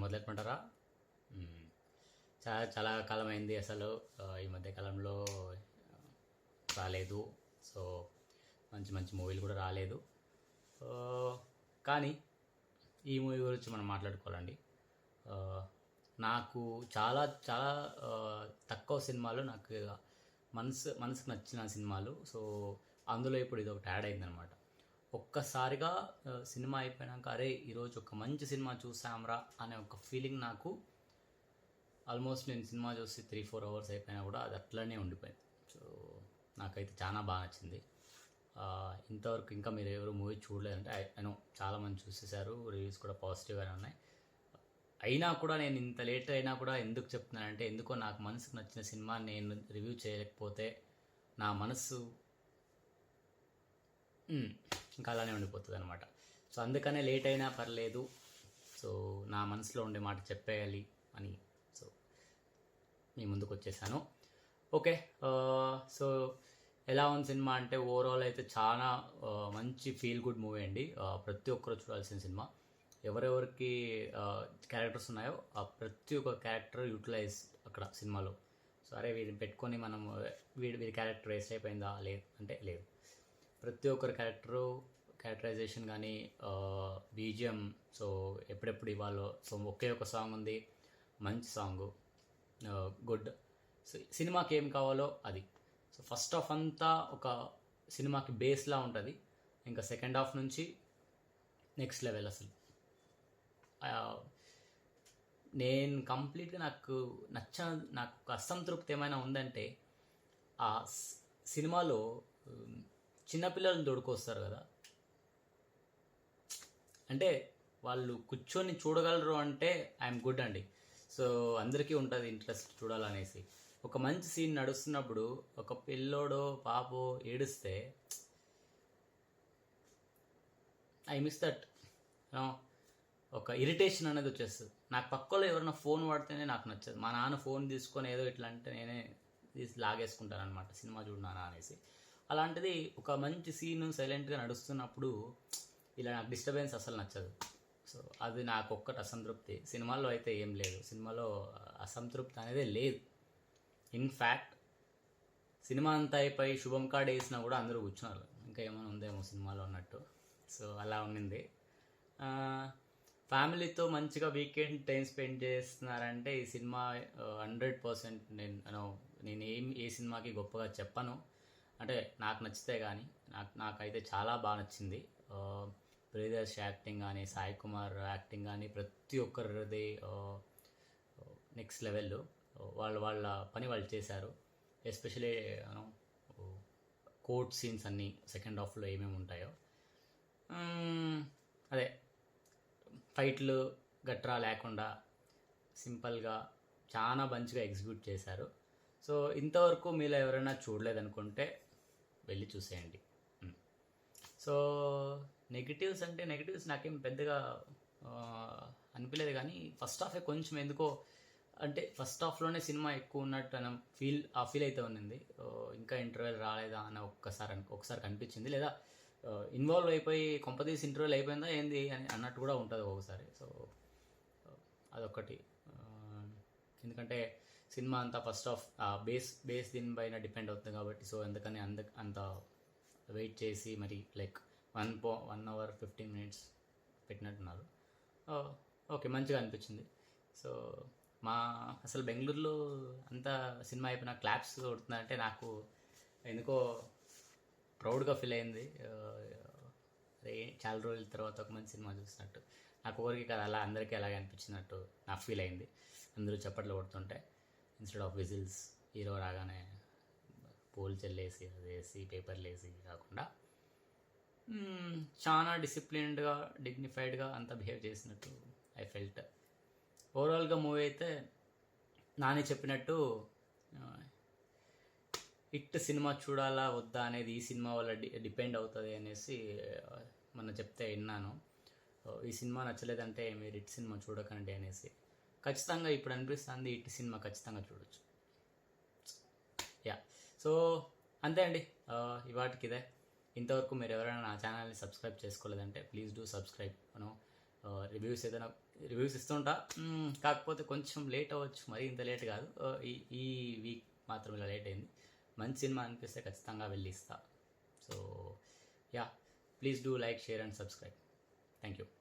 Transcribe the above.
మొదలెట్టమంటారా? చాలా చాలా కాలం అయింది అసలు. ఈ మధ్య కాలంలో రాలేదు. సో మంచి మంచి మూవీలు కూడా రాలేదు. కానీ ఈ మూవీ గురించి మనం మాట్లాడుకోవాలండి. నాకు చాలా చాలా తక్కువ సినిమాలు నాకు మనసుకు నచ్చిన సినిమాలు. సో అందులో ఇప్పుడు ఇది ఒకటి యాడ్ అయిందనమాట. ఒక్కసారిగా సినిమా అయిపోయాక అరే ఈరోజు ఒక మంచి సినిమా చూసాంరా అనే ఒక ఫీలింగ్ నాకు ఆల్మోస్ట్ నేను సినిమా చూసి 3-4 అవర్స్ అయిపోయినా కూడా అది అట్లనే ఉండిపోయింది. సో నాకైతే చాలా బాగా నచ్చింది. ఇంతవరకు ఇంకా మీరు ఎవరు మూవీ చూడలేదంటే నేను చాలామంది చూసేసారు, రివ్యూస్ కూడా పాజిటివ్గానే ఉన్నాయి. అయినా కూడా నేను ఇంత లేట్ అయినా కూడా ఎందుకు చెప్తున్నానంటే ఎందుకో నాకు మనసుకు నచ్చిన సినిమా నేను రివ్యూ చేయలేకపోతే నా మనసు ఇంకా అలానే ఉండిపోతుంది అనమాట. సో అందుకనే లేట్ అయినా పర్లేదు, సో నా మనసులో ఉండే మాట చెప్పేయాలి అని సో మీ ముందుకు వచ్చేసాను. ఓకే, సో ఎలా ఉంది సినిమా అంటే ఓవరాల్ అయితే చాలా మంచి ఫీల్ గుడ్ మూవీ అండి. ప్రతి ఒక్కరు చూడాల్సిన సినిమా. ఎవరెవరికి క్యారెక్టర్స్ ఉన్నాయో ఆ ప్రతి ఒక్క క్యారెక్టర్ యూటిలైజ్ అక్కడ సినిమాలో. సో అరే వీడిని పెట్టుకొని మనం వీడి క్యారెక్టర్ వేస్ట్ అయిపోయిందా లేదు అంటే లేదు. ప్రతి ఒక్కరి క్యారెక్టరైజేషన్ కానీ బీజిఎం సో ఎప్పుడెప్పుడు ఇవ్వాలో. సో ఒకే ఒక సాంగ్ ఉంది, మంచి సాంగు, గుడ్. సో సినిమాకి ఏం కావాలో అది. సో ఫస్ట్ హాఫ్ అంతా ఒక సినిమాకి బేస్లా ఉంటుంది. ఇంకా సెకండ్ హాఫ్ నుంచి నెక్స్ట్ లెవెల్ అసలు. నేను కంప్లీట్గా నాకు ఒక అసంతృప్తి ఏమైనా ఉందంటే ఆ సినిమాలో చిన్నపిల్లలు దొడుకొస్తారు కదా, అంటే వాళ్ళు కూర్చొని చూడగలరు అంటే ఐఎమ్ గుడ్ అండి. సో అందరికీ ఉంటుంది ఇంట్రెస్ట్ చూడాలనేసి. ఒక మంచి సీన్ నడుస్తున్నప్పుడు ఒక పిల్లోడో పాపో ఏడుస్తే ఐ మిస్ దట్. ఒక ఇరిటేషన్ అనేది వచ్చేస్తుంది. నాకు పక్కలో ఎవరైనా ఫోన్ వాడితేనే నాకు నచ్చదు. మా నాన్న ఫోన్ తీసుకొని ఏదో ఇట్లా అంటే నేనే తీసి లాగేసుకుంటాను అనమాట, సినిమా చూడనా అనేసి. అలాంటిది ఒక మంచి సీన్ సైలెంట్గా నడుస్తున్నప్పుడు ఇలా నాకు డిస్టర్బెన్స్ అసలు నచ్చదు. సో అది నాకు ఒక్కటి అసంతృప్తి. సినిమాల్లో అయితే ఏం లేదు, సినిమాలో అసంతృప్తి అనేది లేదు. ఇన్ఫ్యాక్ట్ సినిమా అంతా అయిపోయి శుభం కార్డ్ వేసినా కూడా అందరూ కూర్చున్నారు, ఇంకా ఏమైనా ఉందేమో సినిమాలో అన్నట్టు. సో అలా ఉండింది. ఫ్యామిలీతో మంచిగా వీకెండ్ టైం స్పెండ్ చేస్తున్నారంటే ఈ సినిమా 100% నేను ఏ సినిమాకి గొప్పగా చెప్పను. అంటే నాకు నచ్చితే కానీ నాకైతే చాలా బాగా నచ్చింది. ప్రియదర్శి యాక్టింగ్ కానీ, సాయి కుమార్ యాక్టింగ్ కానీ ప్రతి ఒక్కరిది నెక్స్ట్ లెవెల్. వాళ్ళ పని వాళ్ళు చేశారు. ఎస్పెషలీ కోర్ట్ సీన్స్ అన్నీ సెకండ్ హాఫ్లో ఏమేమి ఉంటాయో, అదే ఫైట్లు గట్రా లేకుండా సింపుల్గా చాలా మంచిగా ఎగ్జిక్యూట్ చేశారు. సో ఇంతవరకు మీలో ఎవరైనా చూడలేదనుకుంటే వెళ్ళి చూసేయండి. సో నెగిటివ్స్ నాకేం పెద్దగా అనిపించలేదు. కానీ ఫస్ట్ హాఫే కొంచెం ఎందుకో అంటే ఫస్ట్ హాఫ్లోనే సినిమా ఎక్కువ ఉన్నట్టు అని ఫీల్ అయితే ఉన్నింది. ఇంకా ఇంటర్వెల్ రాలేదా అని ఒకసారి కనిపించింది. లేదా ఇన్వాల్వ్ అయిపోయి కొంపదీసి ఇంటర్వెల్ అయిపోయిందా ఏంది అని అన్నట్టు కూడా ఉంటుంది ఒకసారి. సో అదొకటి. ఎందుకంటే సినిమా అంతా ఫస్ట్ హాఫ్ బేస్ దీనిపైన డిపెండ్ అవుతుంది కాబట్టి. సో అందుకని అంత వెయిట్ చేసి మరి లైక్ 1 hour 15 minutes పెట్టినట్టున్నారు. ఓకే, మంచిగా అనిపించింది. సో అసలు బెంగళూరులో అంతా సినిమా అయిపోయిన క్లాప్స్ కొడుతుందంటే నాకు ఎందుకో ప్రౌడ్గా ఫీల్ అయింది. చాలా రోజుల తర్వాత ఒక మంచి సినిమా చూసినట్టు. నాకు ఒకరికి కదా అలా అందరికీ అలాగే అనిపించినట్టు నాకు ఫీల్ అయింది. అందరూ చప్పట్లు కొడుతుంటే ఇన్స్టెడ్ ఆఫ్ విజిల్స్ హీరో రాగానే పూలు చెల్లేసి అది వేసి పేపర్లు వేసి కాకుండా చాలా డిసిప్లిన్డ్గా డిగ్నిఫైడ్గా అంతా బిహేవ్ చేసినట్టు ఐ ఫెల్ట్. ఓవరాల్గా మూవీ అయితే నాని చెప్పినట్టు హిట్ సినిమా చూడాలా వద్దా అనేది ఈ సినిమా వల్ల డిపెండ్ అవుతుంది అనేసి మొన్న చెప్తే విన్నాను. ఈ సినిమా నచ్చలేదంటే మీరు హిట్ సినిమా చూడకండి అనేసి. ఖచ్చితంగా ఇప్పుడు అనిపిస్తుంది హిట్ సినిమా ఖచ్చితంగా చూడొచ్చు. యా, సో అంతే అండి, ఇవాటికి ఇదే. ఇంతవరకు మీరు ఎవరైనా నా ఛానల్ని సబ్స్క్రైబ్ చేసుకోలేదంటే ప్లీజ్ డూ సబ్స్క్రైబ్. రివ్యూస్ ఇస్తుంటా. కాకపోతే కొంచెం లేట్ అవ్వచ్చు, మరీ ఇంత లేట్ కాదు. ఈ వీక్ మాత్రం ఇలా లేట్ అయింది. మంచి సినిమా అనిపిస్తే ఖచ్చితంగా వెళ్ళి ఇస్తా. So yeah, please do like, share and subscribe. Thank you.